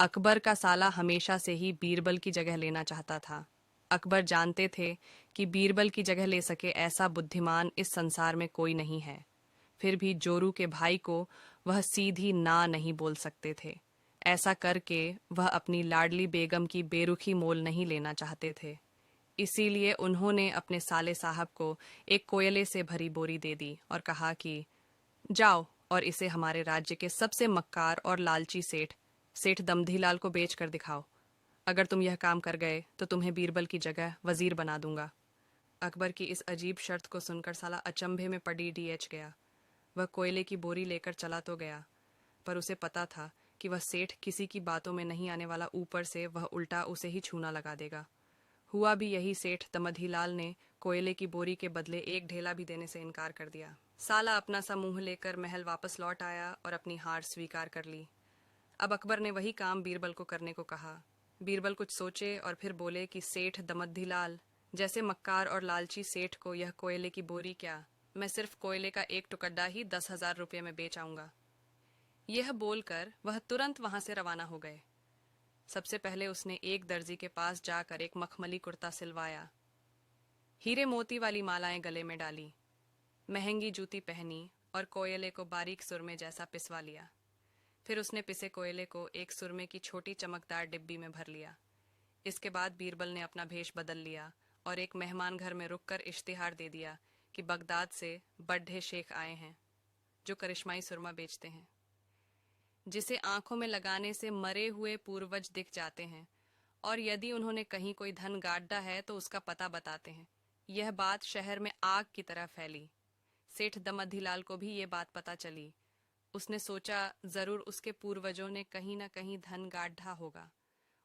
अकबर का साला हमेशा से ही बीरबल की जगह लेना चाहता था। अकबर जानते थे कि बीरबल की जगह ले सके ऐसा बुद्धिमान इस संसार में कोई नहीं है। फिर भी जोरू के भाई को वह सीधी ना नहीं बोल सकते थे। ऐसा करके वह अपनी लाडली बेगम की बेरुखी मोल नहीं लेना चाहते थे। इसीलिए उन्होंने अपने साले साहब को एक कोयले से भरी बोरी दे दी और कहा कि जाओ और इसे हमारे राज्य के सबसे मक्कार और लालची सेठ सेठ दमधीलाल को बेच कर दिखाओ। अगर तुम यह काम कर गए तो तुम्हें बीरबल की जगह वजीर बना दूंगा। अकबर की इस अजीब शर्त को सुनकर साला अचंभे में पड़ी डीएच गया। वह कोयले की बोरी लेकर चला तो गया, पर उसे पता था कि वह सेठ किसी की बातों में नहीं आने वाला, ऊपर से वह उल्टा उसे ही छूना लगा देगा। हुआ भी यही। सेठ दमधीलाल ने कोयले की बोरी के बदले एक ढेला भी देने से इनकार कर दिया। साला अपना सा मुंह लेकर महल वापस लौट आया और अपनी हार स्वीकार कर ली। अब अकबर ने वही काम बीरबल को करने को कहा। बीरबल कुछ सोचे और फिर बोले कि सेठ दमद्दीलाल जैसे मक्कार और लालची सेठ को यह कोयले की बोरी क्या, मैं सिर्फ कोयले का एक टुकड़ा ही 10,000 रुपये में बेच आऊंगा। यह बोलकर वह तुरंत वहां से रवाना हो गए। सबसे पहले उसने एक दर्जी के पास जाकर एक मखमली कुर्ता सिलवाया, हीरे मोती वाली मालाएं गले में डाली, महंगी जूती पहनी और कोयले को बारीक सुरमे जैसा पिसवा लिया। फिर उसने पिसे कोयले को एक सुरमे की छोटी चमकदार डिब्बी में भर लिया। इसके बाद बीरबल ने अपना भेष बदल लिया और एक मेहमान घर में रुककर इश्तिहार दे दिया कि बगदाद से बड्ढे शेख आए हैं जो करिश्माई सुरमा बेचते हैं, जिसे आंखों में लगाने से मरे हुए पूर्वज दिख जाते हैं, और यदि उन्होंने कहीं कोई धन गाड़ा है तो उसका पता बताते हैं। यह बात शहर में आग की तरह फैली। सेठ दमद्दीलाल को भी ये बात पता चली। उसने सोचा जरूर उसके पूर्वजों ने कहीं न कहीं धन गाढ़ा होगा।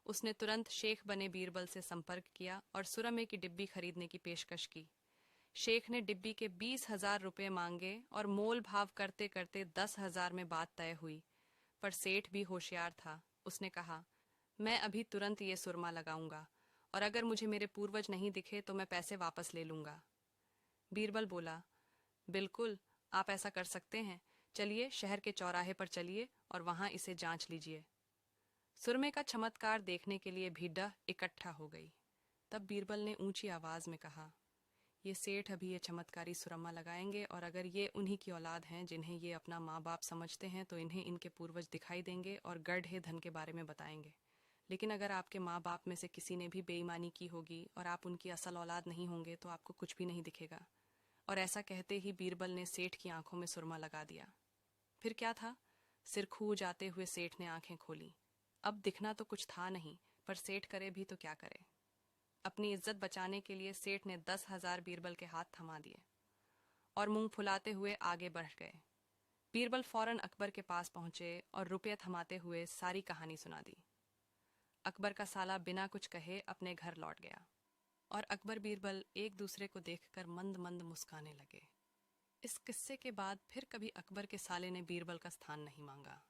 उसने तुरंत शेख बने बीरबल से संपर्क किया और सुरमे की डिब्बी खरीदने की पेशकश की। शेख ने डिब्बी के 20,000 रुपये मांगे और मोल भाव करते करते 10,000 में बात तय हुई। पर सेठ भी होशियार था। उसने कहा, मैं अभी तुरंत ये सुरमा लगाऊंगा और अगर मुझे मेरे पूर्वज नहीं दिखे तो मैं पैसे वापस ले लूंगा। बीरबल बोला, बिल्कुल, आप ऐसा कर सकते हैं। चलिए शहर के चौराहे पर चलिए और वहां इसे जांच लीजिए। सुरमे का चमत्कार देखने के लिए भीड़ इकट्ठा हो गई। तब बीरबल ने ऊंची आवाज में कहा, ये सेठ अभी ये चमत्कारी सुरमा लगाएंगे और अगर ये उन्हीं की औलाद हैं जिन्हें ये अपना माँ बाप समझते हैं तो इन्हें इनके पूर्वज दिखाई देंगे और गढ़े धन के बारे में बताएंगे। लेकिन अगर आपके माँ बाप में से किसी ने भी बेईमानी की होगी और आप उनकी असल औलाद नहीं होंगे तो आपको कुछ भी नहीं दिखेगा। और ऐसा कहते ही बीरबल ने सेठ की आंखों में सुरमा लगा दिया। फिर क्या था, सिर खू जाते हुए सेठ ने आंखें खोली। अब दिखना तो कुछ था नहीं, पर सेठ करे भी तो क्या करे। अपनी इज्जत बचाने के लिए सेठ ने 10,000 बीरबल के हाथ थमा दिए और मुंह फुलाते हुए आगे बढ़ गए। बीरबल फौरन अकबर के पास पहुंचे और रुपये थमाते हुए सारी कहानी सुना दी। अकबर का साला बिना कुछ कहे अपने घर लौट गया और अकबर बीरबल एक दूसरे को देखकर मंद मंद मुस्काने लगे। इस किस्से के बाद फिर कभी अकबर के साले ने बीरबल का स्थान नहीं मांगा।